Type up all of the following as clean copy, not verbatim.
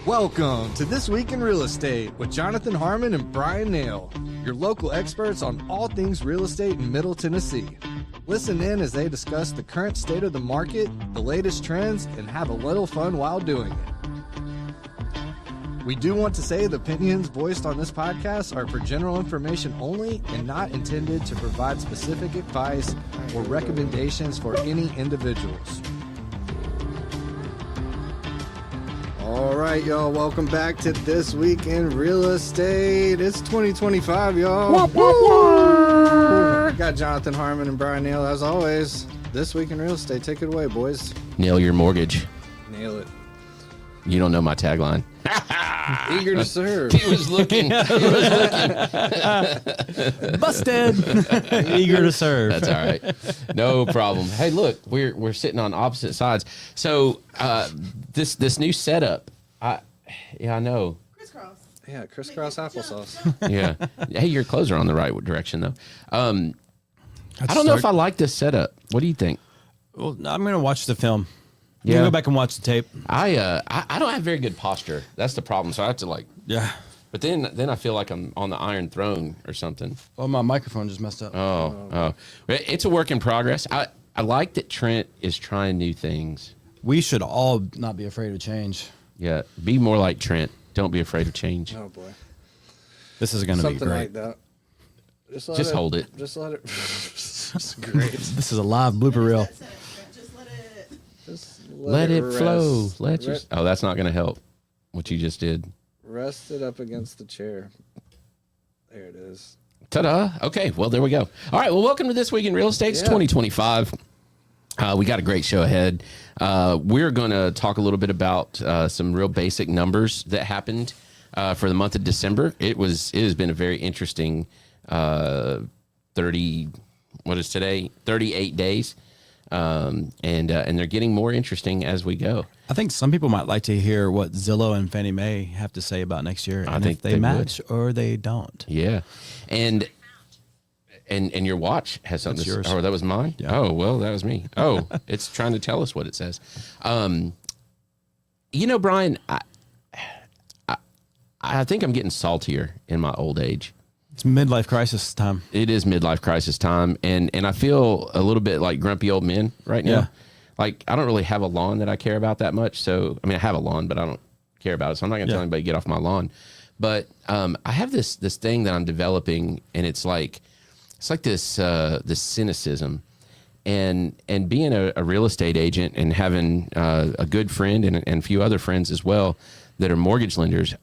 Welcome to This Week in Real Estate with Jonathan Harmon and Bryan Nale, your local experts on all things real estate in Middle Tennessee. Listen in as they discuss the current state of the market, the latest trends, and have a little fun while doing it. We do want to say the opinions voiced on this podcast are for general information only and not intended to provide specific advice or recommendations for any individuals. All right, y'all, welcome back to This Week in Real Estate. It's 2025, y'all. We got Jonathan Harmon and Bryan Nale, as always. This Week in Real Estate. Take it away, boys. Nail your mortgage. Nail it. You don't know my tagline. Eager to serve. He was looking. Busted. Eager to serve. That's all right. No problem. Hey, look, we're sitting on opposite sides. So this new setup, I know. Crisscross. Yeah, crisscross applesauce. Yeah. Hey, your clothes are on the right direction though. I don't know if I like this setup. What do you think? Well, I'm going to watch the film. You Yeah. can go back and watch the tape. I don't have very good posture. That's the problem. So I have to Yeah. But then I feel like I'm on the Iron Throne or something. Oh, my microphone just messed up. Oh. It's a work in progress. I like that Trent is trying new things. We should all not be afraid of change. Yeah, be more like Trent. Don't be afraid of change. Oh, boy. This is going to be Something great. like that. Just hold it. Just let it. It's great. This is a live blooper reel. Just let it. Just Let it rest. flow. Oh, that's not going to help. What you just did. Rest it up against the chair. There it is. Ta-da. Okay, well, there we go. All right, well, welcome to This Week in Real Estate. It's 2025. We got a great show ahead. We're going to talk a little bit about some real basic numbers that happened for the month of December. It has been a very interesting 38 days. And they're getting more interesting as we go. I think some people might like to hear what Zillow and Fannie Mae have to say about next year. I And think if they match or they don't. Yeah. And your watch has something. That's yours. Oh, that was mine? Yeah. Oh, well, that was me. Oh, it's trying to tell us what it says. Bryan, I think I'm getting saltier in my old age. It's midlife crisis time. It is midlife crisis time, and I feel a little bit like grumpy old men right now. Yeah. Like, I don't really have a lawn that I care about that much. So, I mean, I have a lawn, but I don't care about it. So I'm not going to tell anybody to get off my lawn. But I have this thing that I'm developing, and it's like this cynicism, and being a real estate agent and having a good friend and a few other friends as well that are mortgage lenders.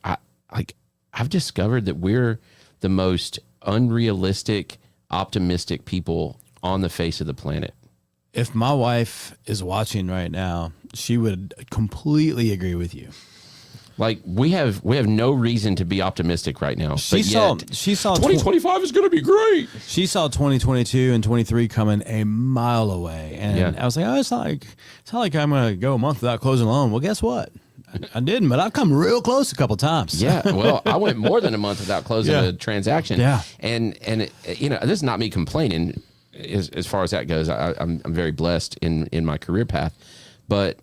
I've discovered that we're the most unrealistic, optimistic people on the face of the planet. If my wife is watching right now, she would completely agree with you. Like, we have no reason to be optimistic right now. She saw 2025 is going to be great. She saw 2022 and 23 coming a mile away, and I was like, "Oh, it's not like I'm going to go a month without closing a loan." Well, guess what? I didn't, but I've come real close a couple times. Yeah, well, I went more than a month without closing a transaction. Yeah, and this is not me complaining as far as that goes. I'm very blessed in my career path, but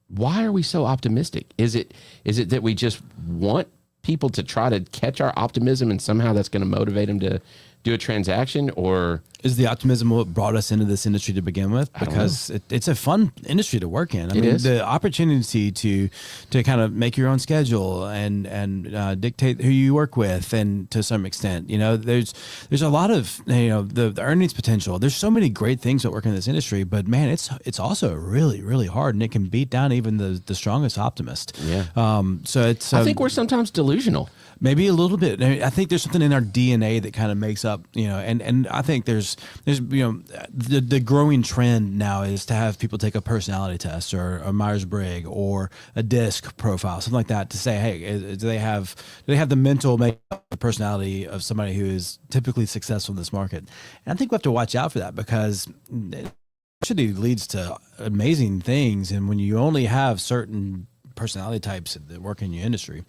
why are we so optimistic? Is it that we just want people to try to catch our optimism and somehow that's going to motivate them to do a transaction? Or is the optimism what brought us into this industry to begin with? Because it's a fun industry to work in. I mean, the opportunity to kind of make your own schedule and dictate who you work with, and to some extent, there's a lot of the earnings potential. There's so many great things that work in this industry, but man, it's also really, really hard, and it can beat down even the strongest optimist. Yeah. So it's I think we're sometimes delusional. Maybe a little bit. I think there's something in our DNA that kind of makes up, and I think there's the growing trend now is to have people take a personality test or a Myers-Briggs or a DISC profile, something like that, to say, hey, do they have the mental makeup, the personality of somebody who is typically successful in this market? And I think we have to watch out for that, because it actually leads to amazing things. And when you only have certain personality types that work in your industry,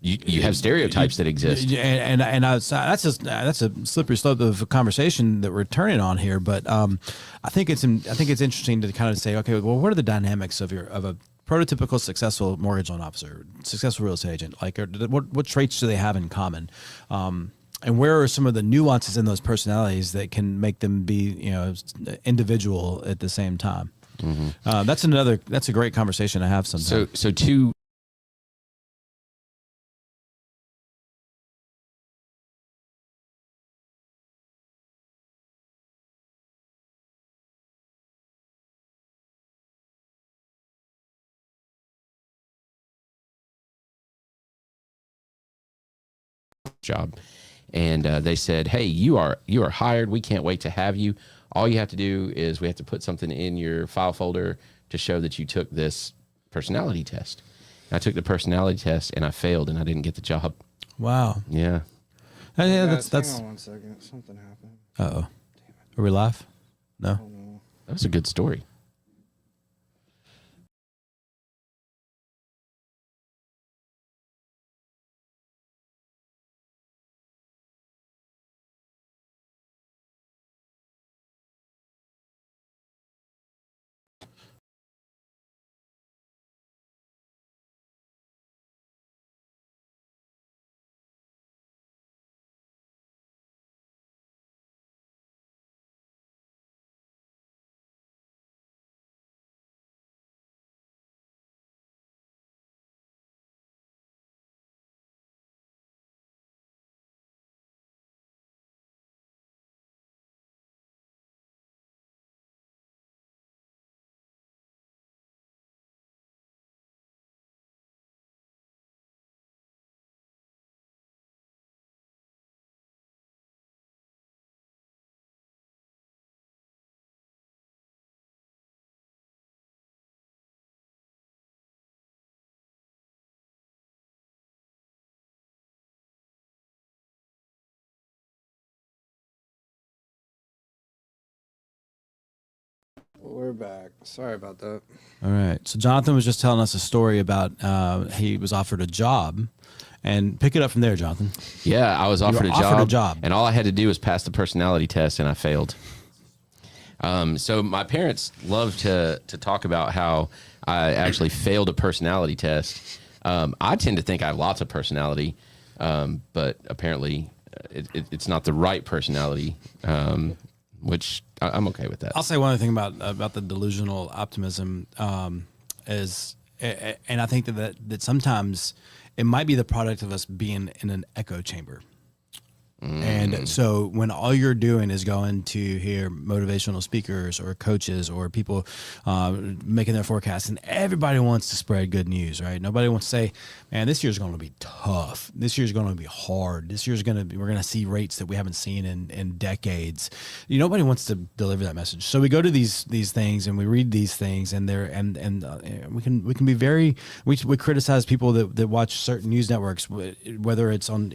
You have stereotypes that exist, and that's a slippery slope of a conversation that we're turning on here. But I think it's interesting to kind of say, okay, well, what are the dynamics of a prototypical successful mortgage loan officer, successful real estate agent? Like, what traits do they have in common? And where are some of the nuances in those personalities that can make them be, individual at the same time? That's a great conversation to have sometimes. So two. Job, and they said, "Hey, you are hired. We can't wait to have you. All you have to do is we have to put something in your file folder to show that you took this personality test." And I took the personality test and I failed and I didn't get the job. Wow. Yeah. Yeah, Guys, that's. hang on 1 second. Something happened. Uh-oh. Are we live? No. Oh, no. That was a good story. We're back. Sorry about that. All right. So Jonathan was just telling us a story about he was offered a job, and pick it up from there, Jonathan. Yeah, I was offered a job, and all I had to do was pass the personality test, and I failed. So my parents love to talk about how I actually failed a personality test. I tend to think I have lots of personality, but apparently it's not the right personality, which I'm okay with that. I'll say one other thing about the delusional optimism is, and I think that sometimes it might be the product of us being in an echo chamber. And so when all you're doing is going to hear motivational speakers or coaches or people making their forecasts, and everybody wants to spread good news, right? Nobody wants to say, man, this year's going to be tough. This year's going to be hard. This year's we're going to see rates that we haven't seen in decades. Nobody wants to deliver that message. So we go to these things and we read these things, and we can be we criticize people that watch certain news networks, whether it's on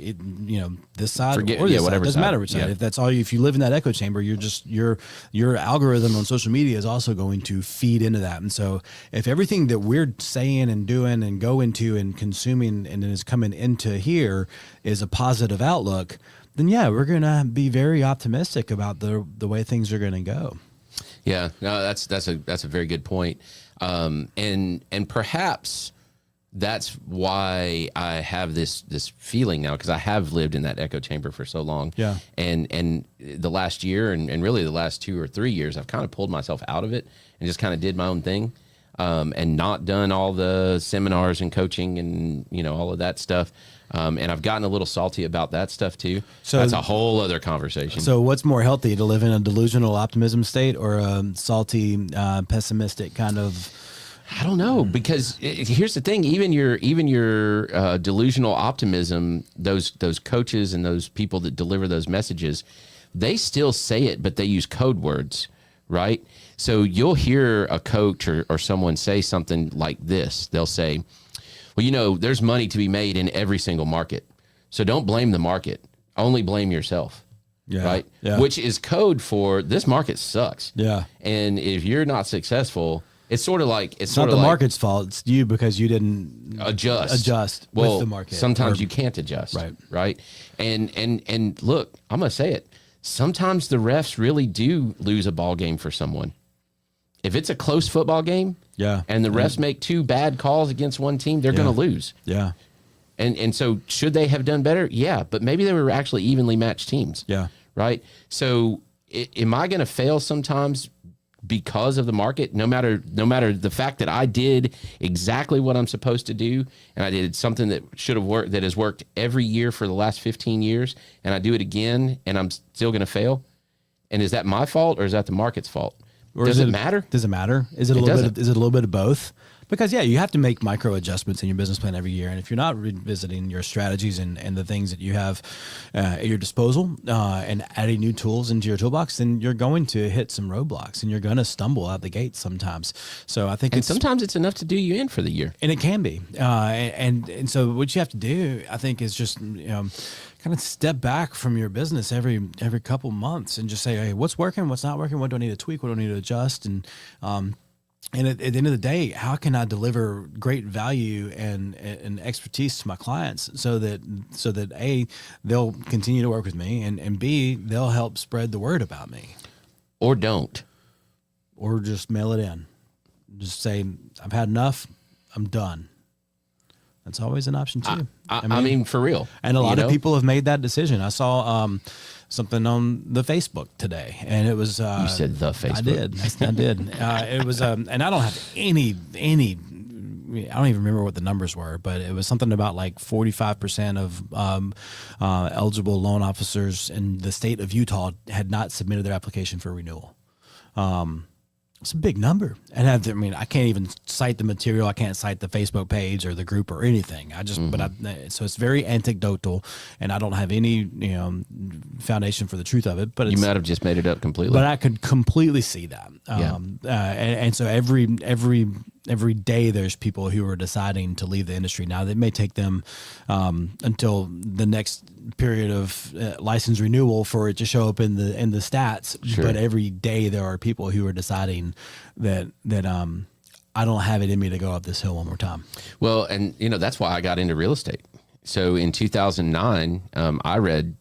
this side. Or this whatever side. Doesn't side. matter which side. Yeah. If that's all, if you live in that echo chamber, you're just your algorithm on social media is also going to feed into that. And so, if everything that we're saying and doing and go into and consuming and is coming into here is a positive outlook, then yeah, we're gonna be very optimistic about the way things are gonna go. Yeah, no, that's a very good point, and perhaps that's why I have this feeling now, because I have lived in that echo chamber for so long. Yeah. And the last year and really the last 2 or 3 years, I've kind of pulled myself out of it and just kind of did my own thing, and not done all the seminars and coaching and all of that stuff. And I've gotten a little salty about that stuff too. So that's a whole other conversation. So what's more healthy, to live in a delusional optimism state or a salty, pessimistic kind of? I don't know, because here's the thing: even your delusional optimism, those coaches and those people that deliver those messages, they still say it, but they use code words, right? So you'll hear a coach or someone say something like this. They'll say, "Well, there's money to be made in every single market, so don't blame the market. Only blame yourself." Yeah, right? Yeah. Which is code for this market sucks. Yeah. And if you're not successful, it's sort of like it's not the market's fault. It's you because you didn't adjust with the market. Sometimes you can't adjust, right? And look, I'm gonna say it. Sometimes the refs really do lose a ball game for someone. If it's a close football game, Yeah. And the refs make 2 bad calls against one team, they're going to lose. Yeah. And so should they have done better? Yeah, but maybe they were actually evenly matched teams. Yeah. Right? So am I going to fail sometimes because of the market? No matter the fact that I did exactly what I'm supposed to do, and I did something that should have worked, that has worked every year for the last 15 years, and I do it again and I'm still going to fail? And is that my fault or is that the market's fault? Or Does it matter? Does it matter? Is it a little bit of both? Because you have to make micro adjustments in your business plan every year, and if you're not revisiting your strategies and the things that you have at your disposal and adding new tools into your toolbox, then you're going to hit some roadblocks and you're going to stumble out the gate sometimes. So I think sometimes it's enough to do you in for the year, and it can be. And so what you have to do, I think, is just kind of step back from your business every couple months and just say, hey, what's working, what's not working, what do I need to tweak, what do I need to adjust, and at the end of the day, how can I deliver great value and expertise to my clients so that A, they'll continue to work with me, and B, they'll help spread the word about me. Or don't. Or just mail it in. Just say, I've had enough, I'm done. That's always an option too. I mean, for real. And a lot of people have made that decision. I saw something on the Facebook today, and it was. You said the Facebook. I did. It was, and I don't have any. I don't even remember what the numbers were, but it was something about like 45% of eligible loan officers in the state of Utah had not submitted their application for renewal. It's a big number. And I can't even cite the material. I can't cite the Facebook page or the group or anything. So it's very anecdotal, and I don't have any, foundation for the truth of it, but you might have just made it up completely. But I could completely see that. And so every day there's people who are deciding to leave the industry. Now, that may take them until the next period of license renewal for it to show up in the stats. Sure. But every day there are people who are deciding that I don't have it in me to go up this hill one more time. Well, and that's why I got into real estate. So in 2009, I read,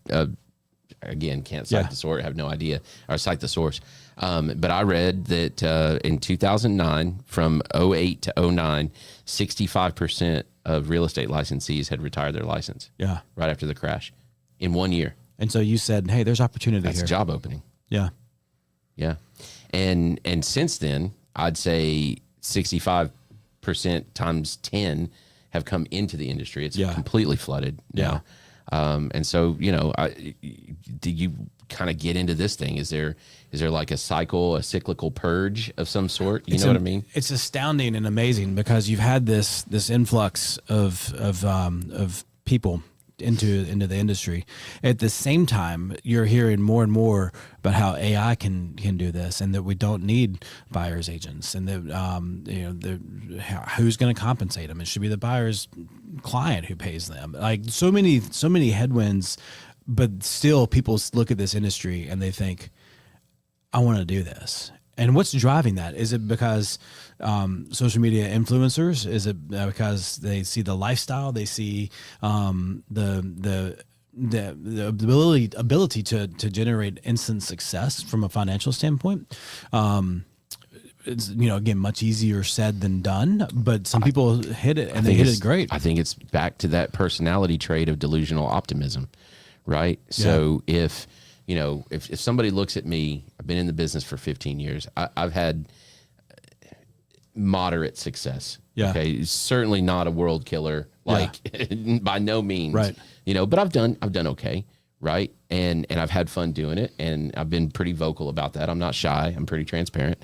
again, can't cite the source, have no idea, or cite the source. But I read that in 2009, from 08 to 09, 65% of real estate licensees had retired their license. Yeah. Right after the crash in 1 year. And so you said, hey, there's opportunity here. That's a job opening. Yeah. Yeah. And since then, I'd say 65% times 10 have come into the industry. It's completely flooded now. And so, do you kind of get into this thing? Is there like a cyclical purge of some sort? You know what I mean? It's astounding and amazing because you've had this influx of people into the industry. At the same time, you're hearing more and more about how AI can do this, and that we don't need buyer's agents, and that who's going to compensate them? It should be the buyer's client who pays them. Like so many headwinds, but still people look at this industry and they think, I want to do this. And what's driving that? Is it because social media influencers? Is it because they see the lifestyle? They see the ability to generate instant success from a financial standpoint? It's again much easier said than done, but some people hit it and they hit it great. I think it's back to that personality trait of delusional optimism, right? So if somebody looks at me, I've been in the business for 15 years. I've had moderate success. Yeah. Okay. Certainly not a world killer, by no means. Right. But I've done okay. Right. And I've had fun doing it. And I've been pretty vocal about that. I'm not shy. I'm pretty transparent.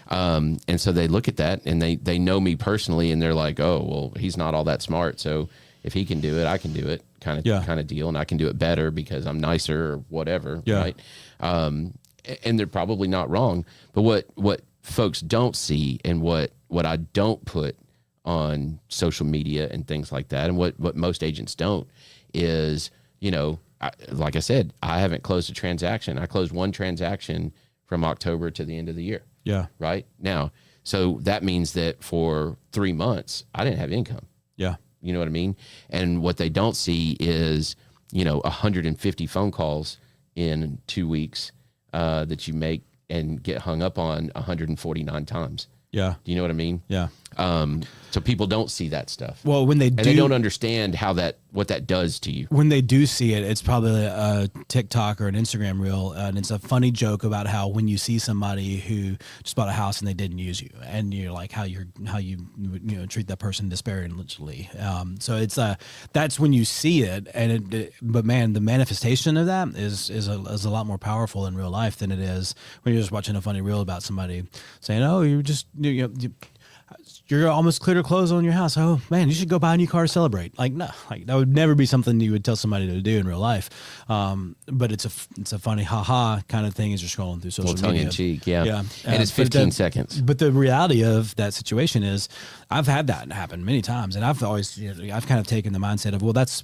And so they look at that and they know me personally and they're like, oh, well, he's not all that smart. So if he can do it, I can do it kind of deal. And I can do it better because I'm nicer or whatever. Yeah. Right. And they're probably not wrong. But what folks don't see and what I don't put on social media and things like that, and what most agents don't is, like I said, I haven't closed a transaction. I closed one transaction from October to the end of the year. Yeah. Right now. So that means that for 3 months, I didn't have income. Yeah. You know what I mean? And what they don't see is, 150 phone calls in 2 weeks that you make and get hung up on 149 times. Yeah. Do you know what I mean? Yeah. So people don't see that stuff. Well, when they and do, they don't understand what that does to you. when they do see it, it's probably a TikTok or an Instagram reel, and it's a funny joke about how when you see somebody who just bought a house and they didn't use you, and you're like how you treat that person disparagingly. So it's that's when you see it, and but man, the manifestation of that is a lot more powerful in real life than it is when you're just watching a funny reel about somebody saying, "Oh, you're almost clear to close on your house. Oh man, you should go buy a new car to celebrate." Like, no, like that would never be something you would tell somebody to do in real life. But it's a funny haha kind of thing as you're scrolling through social media. Tongue in cheek, yeah. Yeah. And it's 15 seconds. But the reality of that situation is, I've had that happen many times, and I've always, I've kind of taken the mindset of, well, that's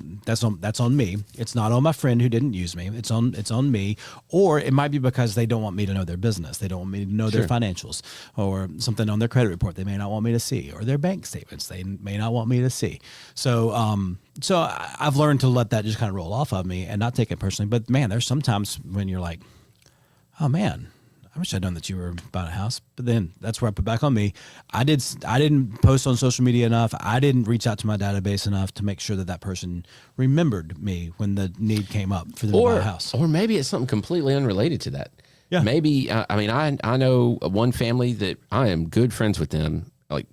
on me. It's not on my friend who didn't use me. It's on me. Or it might be because they don't want me to know their business. They don't want me to know their financials, or something on their credit report they may not want me to see, or their bank statements they may not want me to see. So I've learned to let that just kind of roll off of me and not take it personally. But man, there's sometimes when you're like, oh man, I wish I'd known that you were buying a house. But then that's where I put back on me. I didn't post on social media enough. I didn't reach out to my database enough to make sure that person remembered me when the need came up for them to buy a house. Or maybe it's something completely unrelated to that. Yeah. Maybe, I know one family that I am good friends with them, like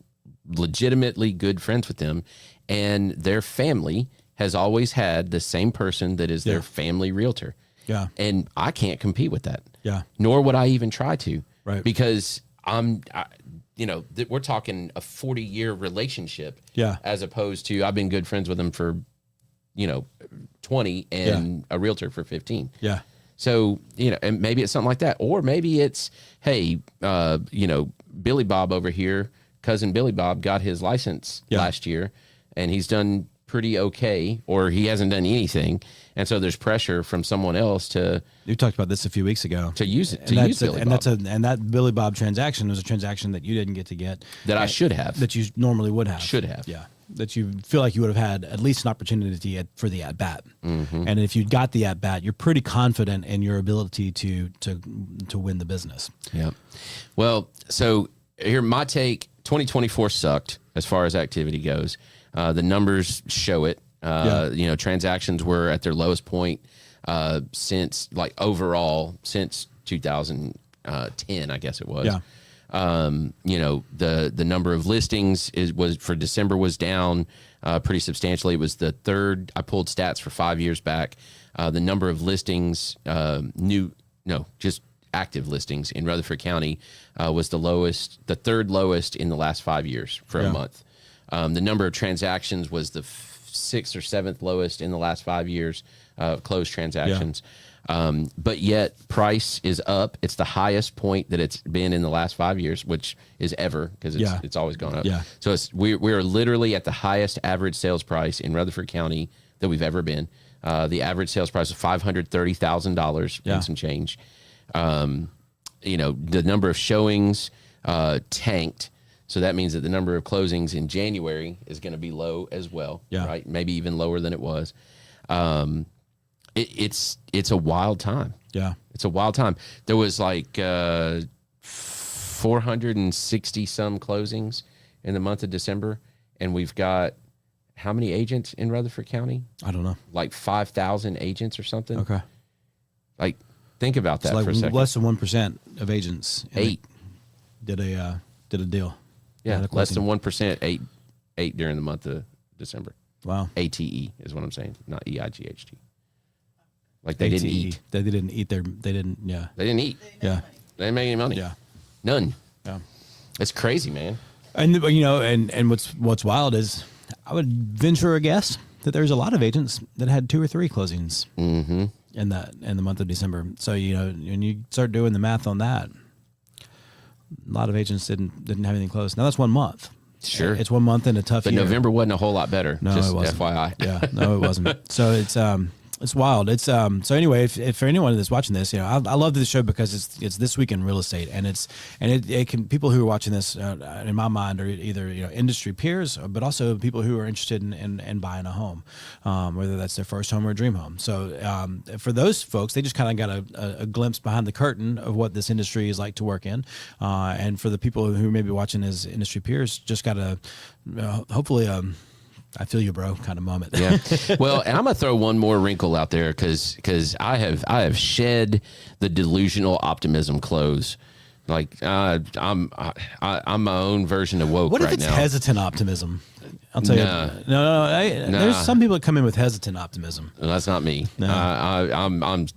legitimately good friends with them. And their family has always had the same person that is their family realtor. Yeah. And I can't compete with that. Yeah. Nor would I even try to. Right. Because we're talking a 40-year relationship. Yeah. As opposed to I've been good friends with them for, 20 and a realtor for 15. Yeah. So, and maybe it's something like that. Or maybe it's, hey, Billy Bob over here, cousin Billy Bob got his license last year and he's done pretty okay, or he hasn't done anything. And so there's pressure from someone else to. You talked about this a few weeks ago. To use it. Use Billy Bob. And that Billy Bob transaction was a transaction that you didn't get to get. That I should have. That you normally would have. Should have. Yeah. That you feel like you would have had at least an opportunity for the at bat. Mm-hmm. And if you got the at bat, you're pretty confident in your ability to win the business. Yeah. Well, so here, my take, 2024 sucked as far as activity goes. The numbers show it. Transactions were at their lowest point since 2010, I guess it was. Yeah. The number of listings was for December was down pretty substantially. It was the third. I pulled stats for 5 years back. The number of listings, just active listings in Rutherford County was the third lowest in the last 5 years for a month. The number of transactions was the sixth or seventh lowest in the last 5 years of closed transactions. But yet price is up. It's the highest point that it's been in the last 5 years, which is ever, because it's always gone up. Yeah. So we're literally at the highest average sales price in Rutherford County that we've ever been. The average sales price is $530,000 and some change. The number of showings tanked. So that means that the number of closings in January is going to be low as well, right? Maybe even lower than it was. It's a wild time. Yeah. It's a wild time. There was 460 some closings in the month of December, and we've got how many agents in Rutherford County? I don't know. 5,000 agents or something. Okay. Think about that for a second. Less than 1% of agents did a deal. Yeah, less than 1%, eight during the month of December. Wow. ATE is what I'm saying, not EIGHT. They didn't eat. They didn't eat They didn't. Yeah. They didn't eat. Yeah. They didn't make any money. Yeah. None. Yeah. It's crazy, man. And and what's wild is, I would venture a guess that there's a lot of agents that had 2 or 3 closings in the month of December. So when you start doing the math on that, a lot of agents didn't have anything closed. Now that's 1 month. Sure, it's 1 month in a tough but year. November wasn't a whole lot better. No, just it wasn't. FYI. Yeah, no, it wasn't. So it's It's wild. It's so anyway. If for anyone that's watching this, I love this show because it's This Week in Real Estate, and it can, people who are watching this, in my mind, are either industry peers, but also people who are interested in buying a home, whether that's their first home or a dream home. So for those folks, they just kind of got a glimpse behind the curtain of what this industry is like to work in, and for the people who may be watching as industry peers, just got a hopefully I feel you, bro, kind of moment. Yeah. Well, and I'm gonna throw one more wrinkle out there because I have shed the delusional optimism clothes. Like I'm my own version of woke. What if right it's now. Hesitant optimism? I'll tell you. No. There's some people that come in with hesitant optimism. Well, that's not me. No. I'm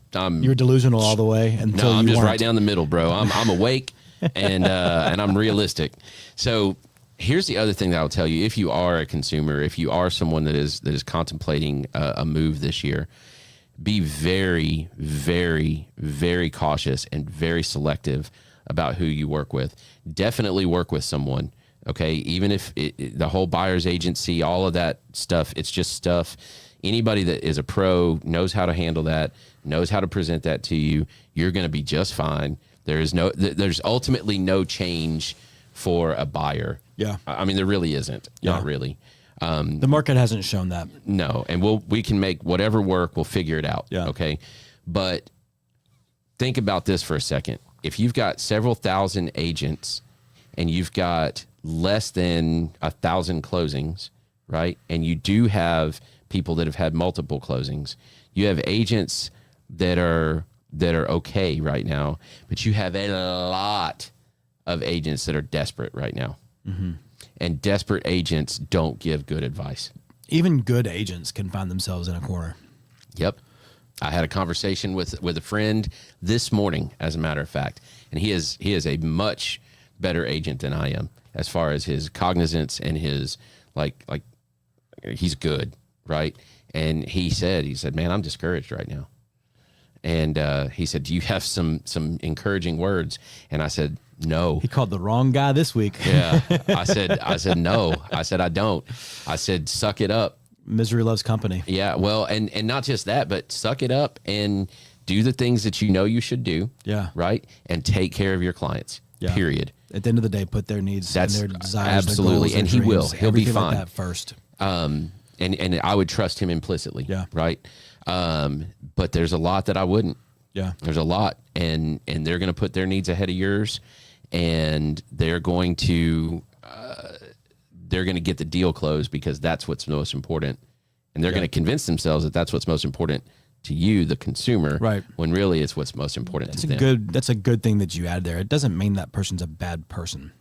You're delusional all the way until I'm you just weren't. right down the middle, bro. I'm awake and I'm realistic. So here's the other thing that I'll tell you: if you are a consumer, if you are someone that is contemplating a move this year, be very, very, very cautious and very selective about who you work with. Definitely work with someone. Okay, even if the whole buyer's agency, all of that stuff, it's just stuff. Anybody that is a pro knows how to handle that, knows how to present that to you. You're going to be just fine. There's ultimately no change for a buyer. Yeah. I mean, there really isn't. Yeah. Not really. The market hasn't shown that. No. And we can make whatever work. We'll figure it out. Yeah. Okay. But think about this for a second. If you've got several thousand agents and you've got less than 1,000 closings, right? And you do have people that have had multiple closings. You have agents that are okay right now, but you have a lot of agents that are desperate right now. Mm-hmm. And desperate agents don't give good advice. Even good agents can find themselves in a corner. Yep. I had a conversation with a friend this morning, as a matter of fact, and he is a much better agent than I am as far as his cognizance and his like he's good, right? And he said, man, I'm discouraged right now. And he said, do you have some encouraging words? And I said, no. He called the wrong guy this week. Yeah. I said, no. I said, I don't. I said, suck it up. Misery loves company. Yeah. Well, and not just that, but suck it up and do the things that you know you should do. Yeah. Right. And take care of your clients. Yeah. Period. At the end of the day, put their needs and their desires, absolutely. their goals, And their he will. dreams, He'll be everything fine. like that first. And I would trust him implicitly. Yeah. Right. But there's a lot that I wouldn't. Yeah. There's a lot, and they're going to put their needs ahead of yours, and they're going to get the deal closed because that's what's most important, and they're going to convince themselves that that's what's most important to you, the consumer, right? When really it's what's most important to them. That's a good thing that you add there. It doesn't mean that person's a bad person.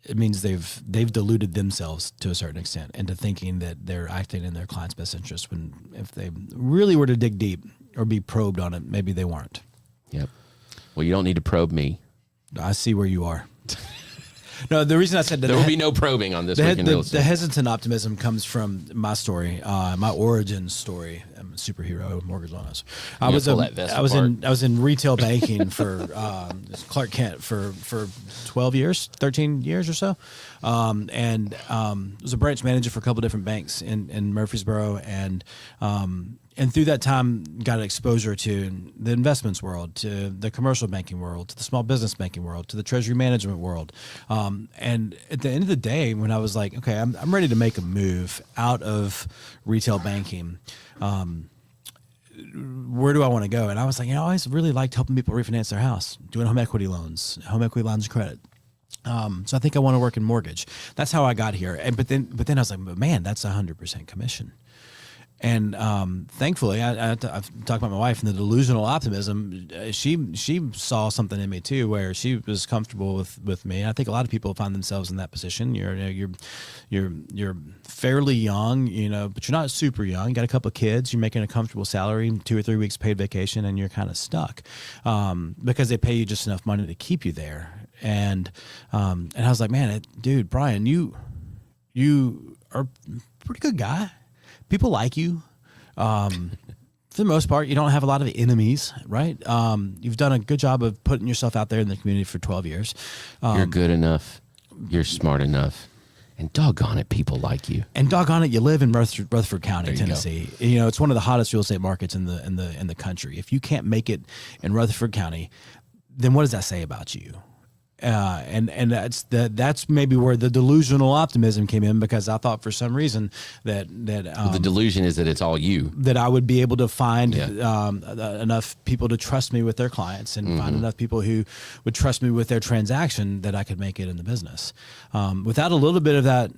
It means they've deluded themselves to a certain extent into thinking that they're acting in their client's best interest when if they really were to dig deep or be probed on it, maybe they weren't. Yep. Well, you don't need to probe me. I see where you are. No, the reason I said that there will be no probing on this week in real estate. The hesitant optimism comes from my story, my origin story. I'm a superhero, mortgage loans. I was in retail banking for Clark Kent for 12 years, 13 years or so, and was a branch manager for a couple different banks in Murfreesboro, and through that time, got exposure to the investments world, to the commercial banking world, to the small business banking world, to the treasury management world. And at the end of the day, when I was like, okay, I'm ready to make a move out of retail banking, where do I want to go? And I was like, I always really liked helping people refinance their house, doing home equity lines of credit. So I think I want to work in mortgage. That's how I got here. But then I was like, man, that's 100% commission. And thankfully, I've talked about my wife and the delusional optimism. She saw something in me too, where she was comfortable with me. I think a lot of people find themselves in that position. You're fairly young, but you're not super young. You got a couple of kids. You're making a comfortable salary, 2 or 3 weeks paid vacation, and you're kind of stuck because they pay you just enough money to keep you there. And I was like, man, dude, Bryan, you are a pretty good guy. People like you. For the most part, you don't have a lot of enemies, right? You've done a good job of putting yourself out there in the community for 12 years. You're good enough. You're smart enough. And doggone it, people like you. And doggone it, you live in Rutherford County, There you go. Tennessee. You know, it's one of the hottest real estate markets in the country. If you can't make it in Rutherford County, then what does that say about you? And that's maybe where the delusional optimism came in, because I thought for some reason that The delusion is that it's all you. that I would be able to find Yeah. enough people to trust me with their clients, and find enough people who would trust me with their transaction, that I could make it in the business. Without a little bit of that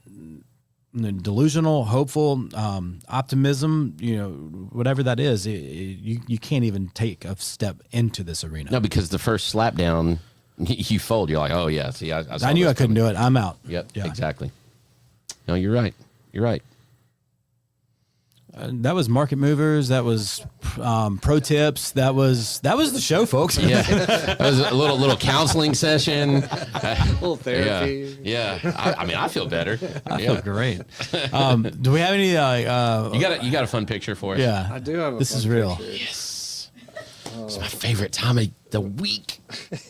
delusional, hopeful optimism, whatever that is, you can't even take a step into this arena. No, because the first slap down, you fold. You're like, oh yeah, see, I saw I knew this I couldn't coming. do it. I'm out. Yep, Yeah. exactly. No, you're right. You're right. That was market movers. That was pro tips. That was the show, folks. Yeah, that was a little counseling session. A little therapy. Yeah. I mean, I feel better. I feel great. Do we have any? You got a fun picture for us? Yeah, I do have. This is real. Yes. It's my favorite time of the week.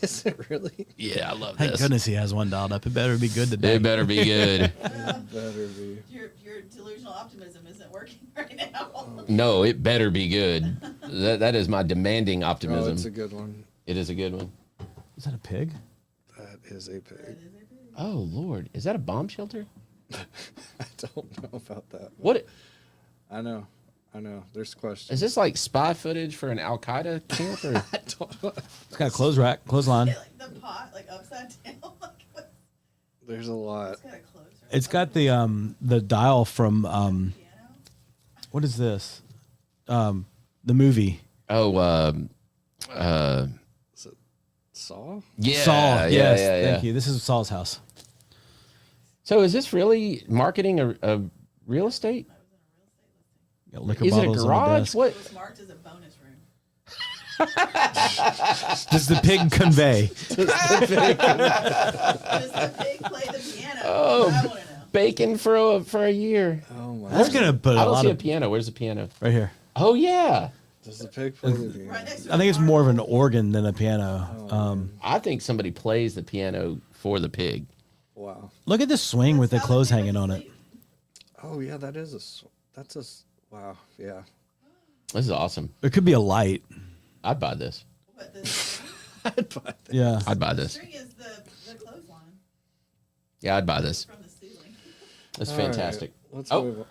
Is it really? Yeah, I love Thank this. goodness he has one dialed up. It better be good today. It better be good. Better be. Your delusional optimism isn't working right now. No, it better be good. That is my demanding Oh, optimism. it's a good one. It is a good one. Is that a pig? That is a pig. Oh Lord, is that a bomb shelter? I don't know about that. What I know. There's questions. is this, like spy footage for an Al Qaeda camp? Or? I don't know. It's got a clothesline. Like the pot, like upside down. Like what? There's a lot. It's got a close. Right? It's got the dial from Piano. what is this? The movie Oh, Is it Saw? yeah, Saul. yeah, Yes, yeah, thank yeah. you. This is Saul's house. So is this really marketing a real estate? Got liquor Is it a bottles on the garage? desk. What? It was marked as a bonus room. Does the pig convey? Does the pig play the piano? Oh, I want to know. Bacon for a year. Oh my. That's gonna put I a don't lot see a of piano. Where's the piano? right here. Oh yeah. Does the pig play the piano? Right next to I think the it's more of an marble. organ than a piano. I think somebody plays the piano for the pig. Wow. Look at this swing with the How clothes pig hanging on it. sleep. Oh yeah, that's a. Wow. Yeah. This is awesome. It could be a light. I'd buy this. But the string, I'd buy that. Yeah. I'd buy the this. string is the clothesline Yeah, I'd buy this. from the ceiling. That's All right, fantastic. let's Oh. move on.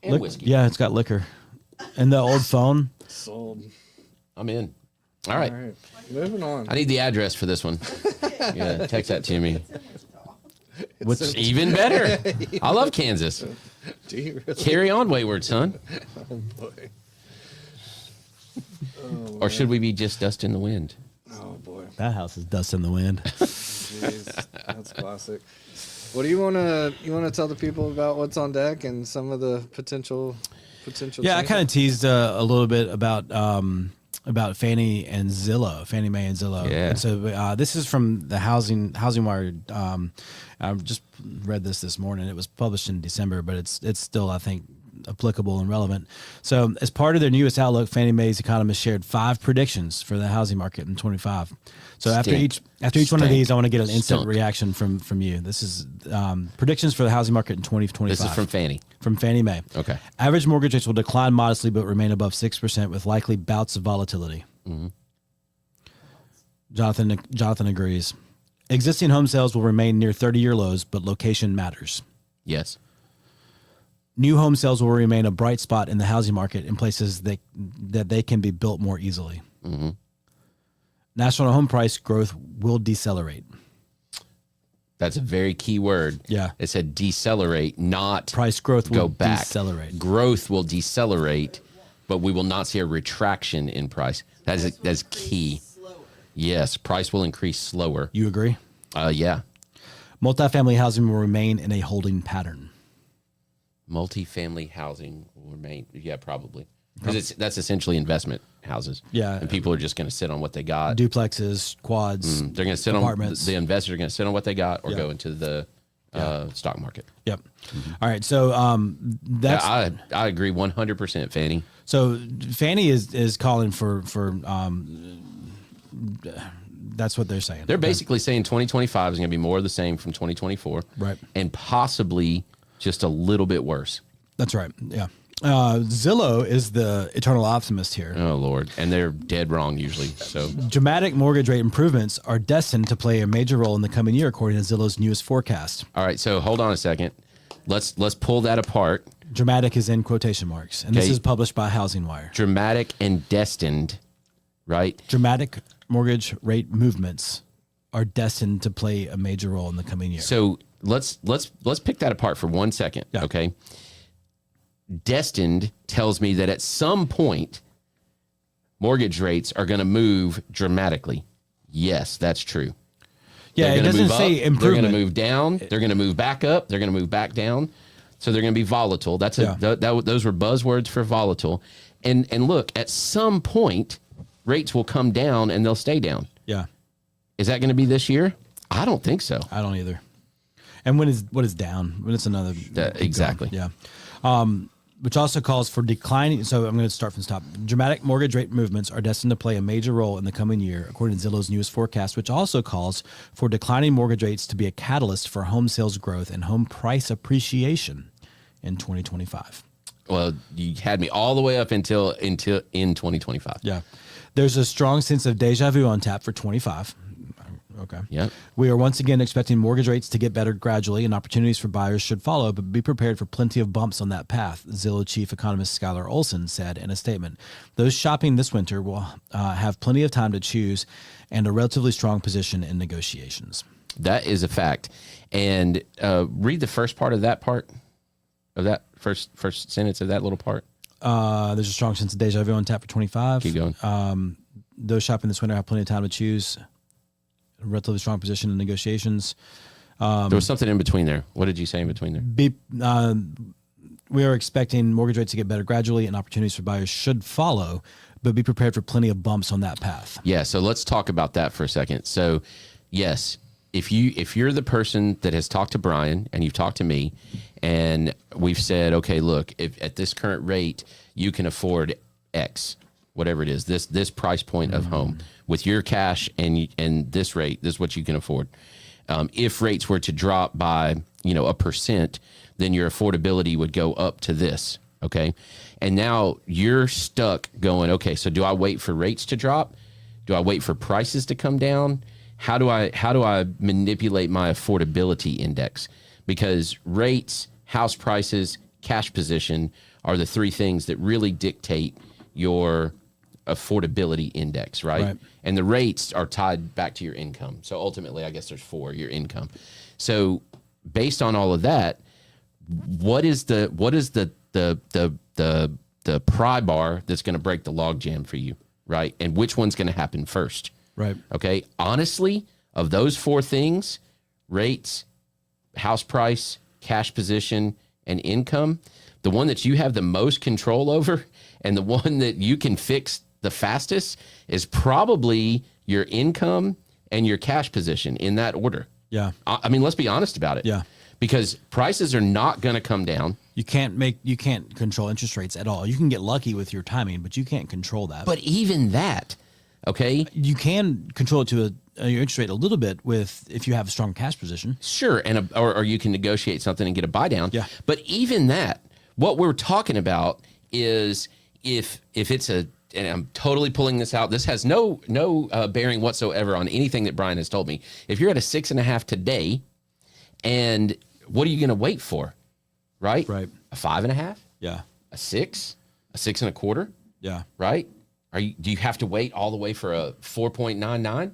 And whiskey. Yeah, it's got liquor. And the old phone. Sold. I'm in. All right. All right. Moving on. I need the address for this one. Yeah, text that to me. What's It's Even better. I love Kansas. Do you really? Carry on, wayward son. Oh boy. Or should we be just dust in the wind? Oh boy. that house is dust in the wind. Jeez, that's classic. What do you wanna tell the people about what's on deck and some of the potential? Yeah, I changes? kind of teased a little bit about Fannie Mae and Zillow. Yeah. And so this is from the Housing Wire. I just read this morning. It was published in December, but it's still, I think, applicable and relevant. So as part of their newest outlook, Fannie Mae's economists shared 5 predictions for the housing market in 25. So after each one of these, I want to get an instant reaction from you. This is predictions for the housing market in 2025. This is from Fannie. From Fannie Mae. Okay. Average mortgage rates will decline modestly but remain above 6% with likely bouts of volatility. Jonathan agrees. Existing home sales will remain near 30-year lows, but location matters. Yes. New home sales will remain a bright spot in the housing market in places that they can be built more easily. National home price growth will decelerate. That's a very key word. Yeah. It said decelerate, not Price growth go will back. decelerate. Growth will decelerate, but we will not see a retraction in price. That's key. Slower. Yes, price will increase slower. You agree? Yeah. Multifamily housing will remain in a holding pattern. Multifamily housing will remain. Yeah, probably. Because that's essentially investment houses. Yeah. And people are just going to sit on what they got. Duplexes, quads, They're going to sit apartments. on, the investors are going to sit on what they got or Yeah. go into the stock market. Yep. All right. So that's Yeah, I agree 100%, Fannie. That's what they're saying. They're basically saying 2025 is going to be more of the same from 2024. Right. And possibly just a little bit worse. That's right. Yeah. Zillow is the eternal optimist here. Oh, Lord. And they're dead wrong usually. So dramatic mortgage rate improvements are destined to play a major role in the coming year, according to Zillow's newest forecast. All right. So hold on a second. Let's pull that apart. Dramatic is in quotation marks. And this is published by Housing Wire. Dramatic and destined, right? Dramatic mortgage rate movements are destined to play a major role in the coming year. So let's pick that apart for 1 second. Yeah. Okay. Destined tells me that at some point mortgage rates are going to move dramatically. Yes, that's true. Yeah, it doesn't say improvement. They're going to move down. They're going to move back up. They're going to move back down. So they're going to be volatile. Those were buzzwords for volatile. And look, at some point, rates will come down and they'll stay down. Yeah. Is that going to be this year? I don't think so. I don't either. And what is down? When it's another exactly. Down. Yeah. Which also calls for declining. So I'm going to start from the top. Dramatic mortgage rate movements are destined to play a major role in the coming year, according to Zillow's newest forecast, which also calls for declining mortgage rates to be a catalyst for home sales growth and home price appreciation in 2025. Well, you had me all the way up until in 2025. Yeah. There's a strong sense of deja vu on tap for 25. Okay. Yeah. We are once again expecting mortgage rates to get better gradually, and opportunities for buyers should follow, but be prepared for plenty of bumps on that path, Zillow chief economist Skylar Olson said in a statement. Those shopping this winter will have plenty of time to choose and a relatively strong position in negotiations. That is a fact. And read the first part of that first sentence of that little part. There's a strong sense of deja vu on tap for 25. Keep going. Those shopping this winter have plenty of time to choose a relatively strong position in negotiations. There was something in between there. What did you say in between there? We are expecting mortgage rates to get better gradually, and opportunities for buyers should follow, but be prepared for plenty of bumps on that path. Yeah, so let's talk about that for a second. So, yes, if you're the person that has talked to Bryan and you've talked to me, and we've said, okay, look, if at this current rate you can afford X, whatever it is, this price point of home with your cash and this rate, this is what you can afford. If rates were to drop by 1%, then your affordability would go up to this. Okay, and now you're stuck going, okay, so do I wait for rates to drop? Do I wait for prices to come down? How do I manipulate my affordability index? Because rates, house prices, cash position are the three things that really dictate your affordability index, right? And the rates are tied back to your income. So ultimately, I guess there's four, your income. So based on all of that, what is the pry bar that's going to break the log jam for you, right? And which one's going to happen first? Right. Okay. Honestly, of those four things, rates, house price, cash position, and income, the one that you have the most control over and the one that you can fix the fastest is probably your income and your cash position, in that order. Yeah. I mean, let's be honest about it. Yeah. Because prices are not going to come down. You can't control interest rates at all. You can get lucky with your timing, but you can't control that. But even that, okay? You can control it to your interest rate a little bit if you have a strong cash position. Sure, and or you can negotiate something and get a buy down. Yeah. But even that, what we're talking about is if it's a, and I'm totally pulling this out, this has no bearing whatsoever on anything that Bryan has told me. If you're at a 6.5 today, and what are you going to wait for? Right? Right. A 5.5? Yeah. A 6? A 6.25? Yeah. Right? Do you have to wait all the way for a 4.99?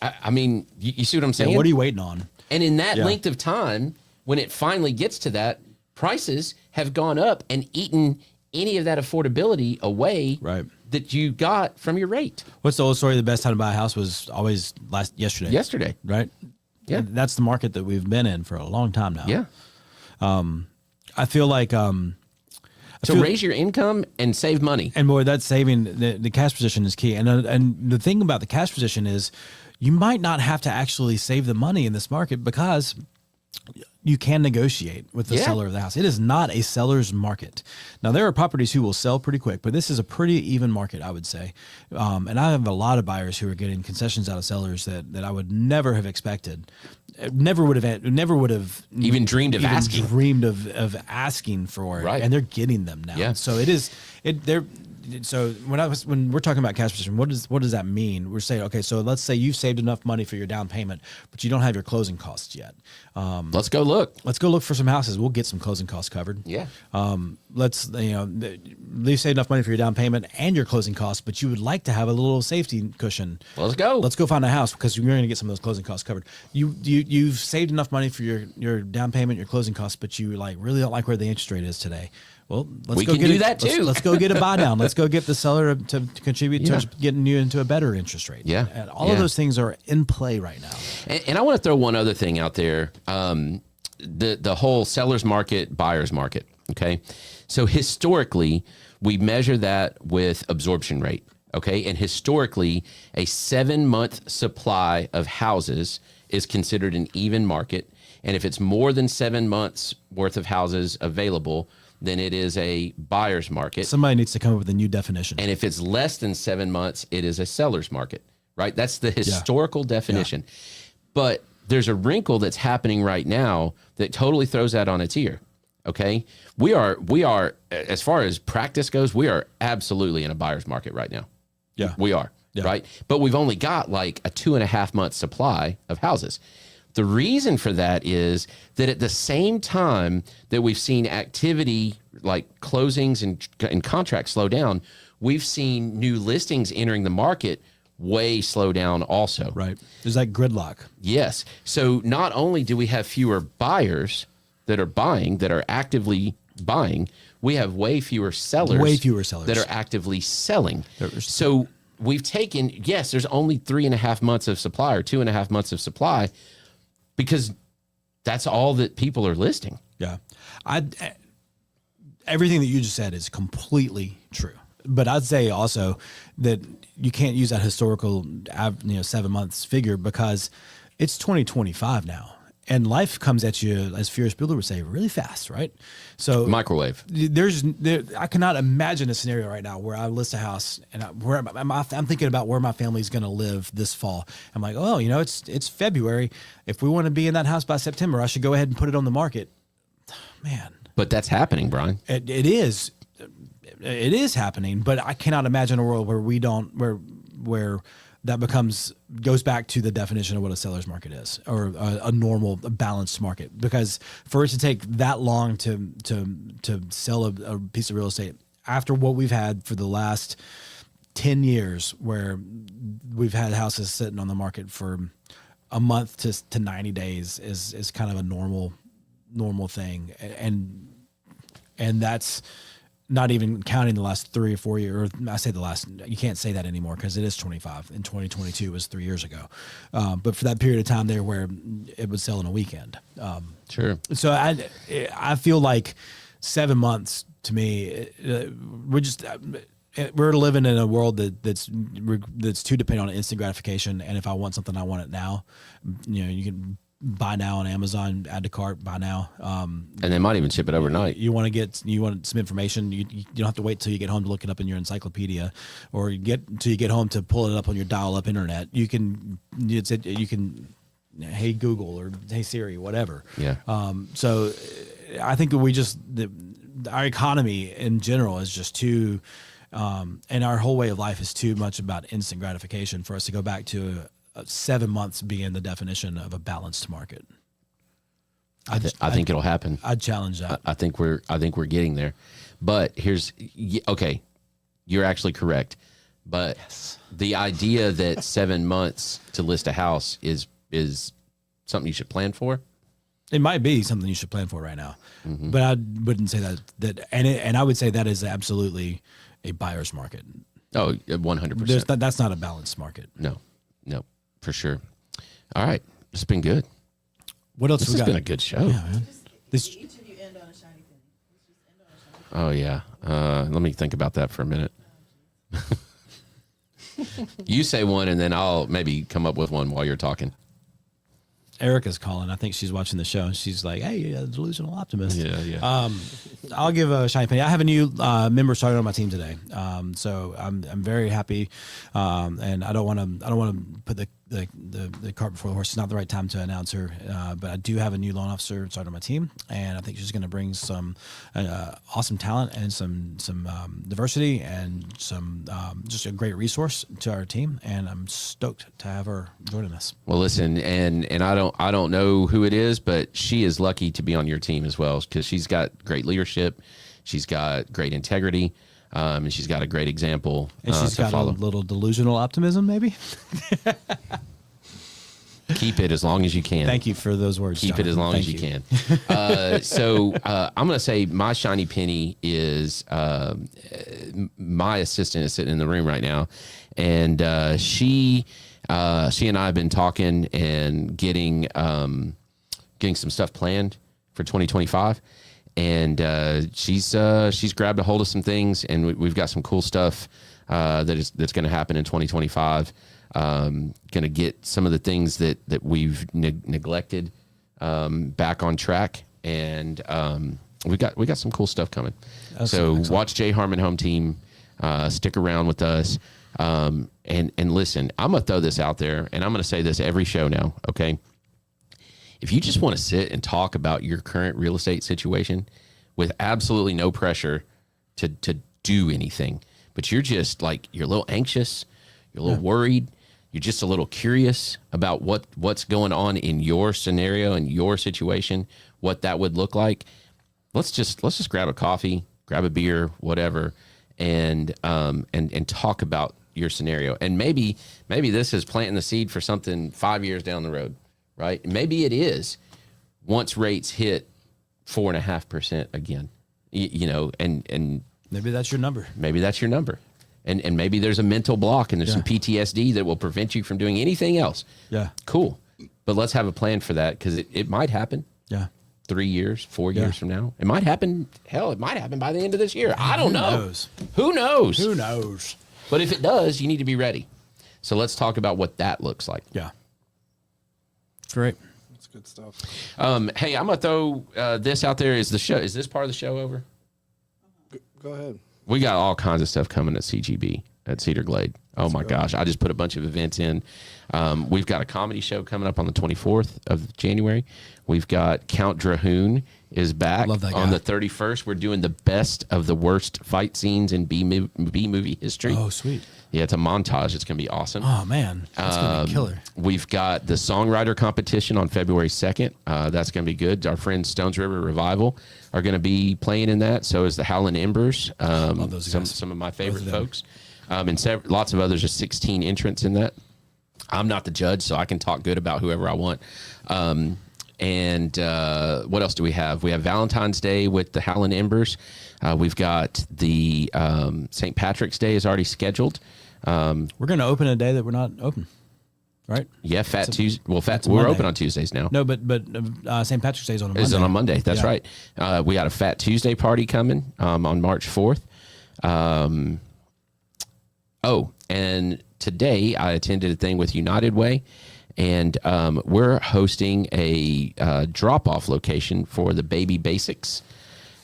I mean, you see what I'm saying? Yeah, what are you waiting on? And in that length of time, when it finally gets to that, prices have gone up and eaten any of that affordability away that you got from your rate. What's the old story? The best time to buy a house was always yesterday. Yesterday. Right? Yeah. And that's the market that we've been in for a long time now. Yeah. I feel like raise your income and save money. And boy, that's saving the cash position is key. And the thing about the cash position is you might not have to actually save the money in this market because you can negotiate with the seller of the house. It is not a seller's market. Now, there are properties who will sell pretty quick, but this is a pretty even market, I would say. And I have a lot of buyers who are getting concessions out of sellers that I would never have expected. Never would have even dreamed of asking. Dreamed of asking for it, right? And they're getting them now. Yeah. So so when we're talking about cash position, what does that mean? We're saying, okay, so let's say you've saved enough money for your down payment, but you don't have your closing costs yet. Let's go look. Let's go look for some houses. We'll get some closing costs covered. Yeah. You've saved enough money for your down payment and your closing costs, but you would like to have a little safety cushion. Let's go. Let's go find a house because you're going to get some of those closing costs covered. You've saved enough money for your down payment, your closing costs, but you really don't like where the interest rate is today. Well, we can do that too. Let's go get a buy down. Let's go get the seller to contribute to getting you into a better interest rate. Yeah. And all of those things are in play right now. And I want to throw one other thing out there. The whole seller's market, buyer's market. Okay. So historically, we measure that with absorption rate. Okay. And historically, a 7-month supply of houses is considered an even market. And if it's more than 7 months worth of houses available, then it is a buyer's market. Somebody needs to come up with a new definition. And if it's less than 7 months, it is a seller's market, right? That's the historical definition. Yeah. But there's a wrinkle that's happening right now that totally throws that on its ear. Okay. We are, as far as practice goes, we are absolutely in a buyer's market right now. Yeah. We are. Yeah. Right. But we've only got like a 2.5 month supply of houses. The reason for that is that at the same time that we've seen activity like closings and contracts slow down, we've seen new listings entering the market way slow down also. Right. There's that gridlock. Yes. So not only do we have fewer buyers that are buying, that are actively buying, we have way fewer sellers that are actively selling. So we've taken, yes, there's only 3.5 months of supply or 2.5 months of supply, because that's all that people are listing. Yeah. Everything that you just said is completely true. But I'd say also that you can't use that historical 7 months figure because it's 2025 now. And life comes at you, as Furious Builder would say, really fast, right? So microwave. I cannot imagine a scenario right now where I list a house and I'm thinking about where my family's going to live this fall. I'm like, oh, it's February. If we want to be in that house by September, I should go ahead and put it on the market. Man. But that's happening, Bryan. It is. It is happening, but I cannot imagine a world where where that goes back to the definition of what a seller's market is, or a normal, balanced market. Because for it to take that long to sell a piece of real estate after what we've had for the last 10 years, where we've had houses sitting on the market for a month to 90 days, is kind of a normal thing, and that's not even counting the last 3 or 4 years. Or I say the last, you can't say that anymore because it is 25. In 2022 was 3 years ago. But for that period of time there where it would sell in a weekend. Sure. So I feel like 7 months to me, we're living in a world that's too dependent on instant gratification. And if I want something, I want it now. You can buy now on Amazon, add to cart, buy now. And they might even ship it overnight. You want some information. You don't have to wait till you get home to look it up in your encyclopedia, or till you get home to pull it up on your dial-up internet. You can, hey Google or hey Siri, whatever. Yeah. So I think that our economy in general is just too, and our whole way of life is too much about instant gratification for us to go back to 7 months being the definition of a balanced market. I think it'll happen. I'd challenge that. I think we're getting there, but okay, you're actually correct. But the idea that 7 months to list a house is something you should plan for. It might be something you should plan for right now, but I wouldn't say that. And I would say that is absolutely a buyer's market. Oh, 100%. That's not a balanced market. No, for sure. All right, it's been good. What else this we got? It's been a good show. Yeah, man. Each of you end on a shiny penny. Let's just end on a shiny penny. Oh yeah. Let me think about that for a minute. You say one, and then I'll maybe come up with one while you're talking. Erica's calling. I think she's watching the show, and she's like, "Hey, delusional optimist." Yeah. I'll give a shiny penny. I have a new member started on my team today, so I'm very happy, and I don't want to put the cart before the horse. It's not the right time to announce her, but I do have a new loan officer started on my team, and I think she's going to bring some awesome talent and some diversity and some just a great resource to our team, and I'm stoked to have her joining us. Well, listen, and I don't know who it is, but she is lucky to be on your team as well because she's got great leadership, she's got great integrity, and she's got a great example. And she's got follow. a little delusional optimism, maybe. Keep it as long as you can. Thank you for those words. Keep it as long as you can. So I'm going to say my shiny penny is my assistant is sitting in the room right now, and she and I have been talking and getting some stuff planned for 2025, and she's grabbed a hold of some things, and we've got some cool stuff that's going to happen in 2025. Going to get some of the things that we've neglected back on track, and we got some cool stuff coming. So watch J Harmon Home Team, stick around with us, and listen. I'm gonna throw this out there, and I'm gonna say this every show now. Okay, if you just want to sit and talk about your current real estate situation with absolutely no pressure to do anything, but you're just like you're a little anxious, you're a little worried. You're just a little curious about what's going on in your scenario and your situation, what that would look like. Let's just grab a coffee, grab a beer, whatever, and talk about your scenario. And maybe this is planting the seed for something 5 years down the road, right? Maybe it is once rates hit 4.5% again, and maybe that's your number. Maybe that's your number. And maybe there's a mental block and there's some PTSD that will prevent you from doing anything else. Yeah. Cool. But let's have a plan for that because it might happen. Yeah. 3 years, 4 years from now. It might happen. Hell, it might happen by the end of this year. I don't know. Who knows? Who knows? But if it does, you need to be ready. So let's talk about what that looks like. Yeah. Great. That's good stuff. Hey, I'm going to throw this out there. Is this part of the show over? Go ahead. We got all kinds of stuff coming at CGB at Cedar Glade. Oh my gosh. I just put a bunch of events in. We've got a comedy show coming up on the 24th of January. We've got Count Drahoon is back on the 31st. We're doing the best of the worst fight scenes in B movie history. Oh, sweet. Yeah, it's a montage. It's going to be awesome. Oh, man. That's going to be a killer. We've got the songwriter competition on February 2nd. That's going to be good. Our friends Stones River Revival are going to be playing in that. So is the Howlin' Embers. Love those guys. Some of my favorite folks. And lots of others. There's 16 entrants in that. I'm not the judge, so I can talk good about whoever I want. And what else do we have? We have Valentine's Day with the Howlin' Embers. We've got the St. Patrick's Day is already scheduled. We're going to open a day that we're not open, right? Yeah, Fat Tuesday. Well, we're open on Tuesdays now. No, but St. Patrick's Day is on a Monday. It's on a Monday. That's right. We got a Fat Tuesday party coming on March 4th. And today I attended a thing with United Way, and we're hosting a drop-off location for the Baby Basics.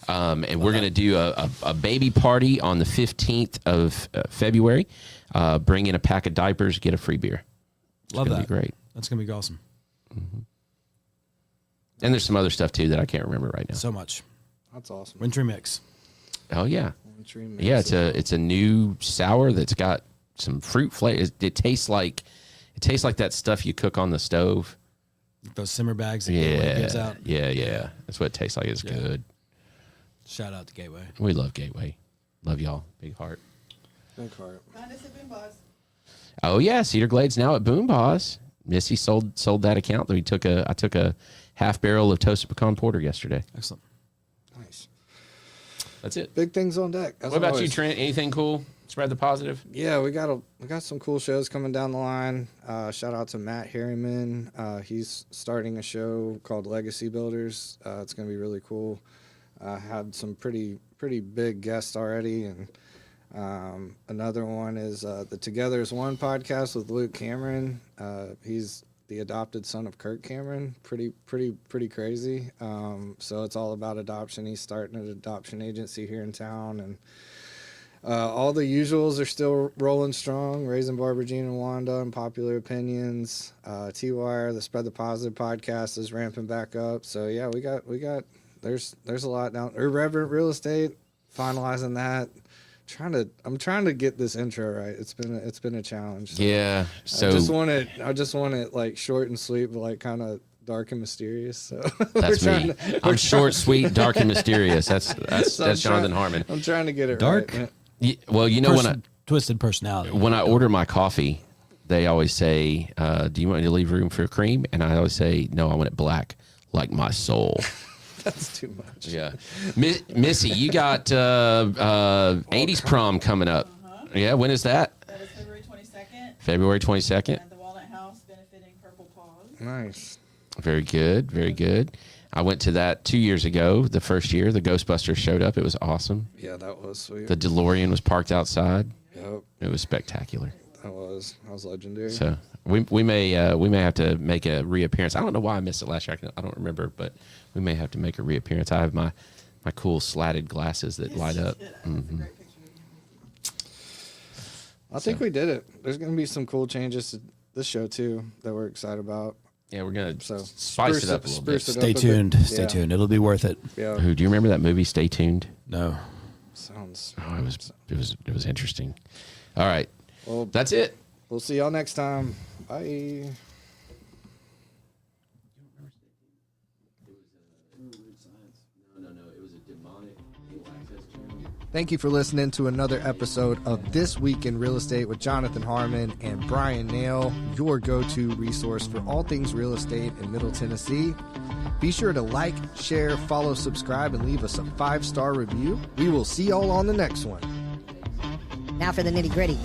And we're going to do a baby party on the 15th of February. Bring in a pack of diapers, get a free beer. Love that. Be great. That's going to be awesome. Mm-hmm. And there's some other stuff, too, that I can't remember right now. So much. That's awesome. Wintry Mix. Oh, yeah. Wintry Mix. Yeah, it's a new sour that's got some fruit flavor. It tastes like that stuff you cook on the stove. Those simmer bags that Gateway gives out. Yeah. That's what it tastes like. It's good. Shout out to Gateway. We love Gateway. Love y'all. Big heart. Big heart. Find us at Boom Boss. Oh yeah, Cedar Glade's now at Boom Boss. Missy sold that account. I took a half barrel of toasted pecan porter yesterday. Excellent. Nice. That's it. Big things on deck. What about you, Trent? Anything cool? Spread the positive. Yeah, we got some cool shows coming down the line. Shout out to Matt Harriman. He's starting a show called Legacy Builders. It's going to be really cool. Had some pretty big guests already, and another one is the Together as One podcast with Luke Cameron. He's the adopted son of Kirk Cameron. Pretty crazy. So it's all about adoption. He's starting an adoption agency here in town, and all the usuals are still rolling strong. Raising Barbara Jean and Wanda, and Popular Opinions. T-Wire, the Spread the Positive podcast is ramping back up. So yeah, we got. There's a lot down. Irreverent Real Estate, finalizing that. I'm trying to get this intro right. It's been a challenge. So Yeah. So I just want it like short and sweet, but like kind of dark and mysterious. So that's me. I'm short, sweet, dark, and mysterious. That's Jonathan Harmon. I'm trying to get it Dark? right. Well, you know Twisted personality. when I order my coffee, they always say, "Do you want me to leave room for cream?" And I always say, "No, I want it black, like my soul." That's too much. Yeah, Missy, you got 80s prom coming up. Yeah, when is that? That is February 22nd February 22nd. at the Walnut House benefiting Purple Paws. Nice. Very good, very good. I went to that 2 years ago. The first year, the Ghostbusters showed up. It was awesome. Yeah, that was sweet. The DeLorean was parked outside. Yep, It was spectacular. that was legendary. So we may have to make a reappearance. I don't know why I missed it last year. I don't remember, but we may have to make a reappearance. I have my cool slatted glasses that light up. That's a great picture. I think we did it. There's going to be some cool changes to this show too that we're excited about. Yeah, we're gonna So spice it up a little bit. Stay tuned. Stay tuned. It'll be worth it. Yeah, Who do you remember that movie? Stay tuned. No. sounds. Oh, it was interesting. All right, Well, that's it. we'll see y'all next time. Bye. Thank you for listening to another episode of This Week in Real Estate with Jonathan Harmon and Bryan Nale, your go-to resource for all things real estate in Middle Tennessee. Be sure to like, share, follow, subscribe, and leave us a 5-star review. We will see y'all on the next one. Now for the nitty-gritty.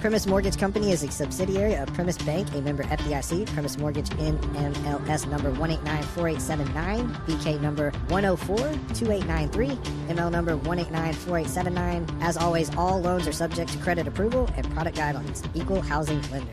Primis Mortgage Company is a subsidiary of Primis Bank, a member FDIC. Primis Mortgage NMLS number 1894879, BK number 1042893, ML number 1894879. As always, all loans are subject to credit approval and product guidelines. Equal housing lender.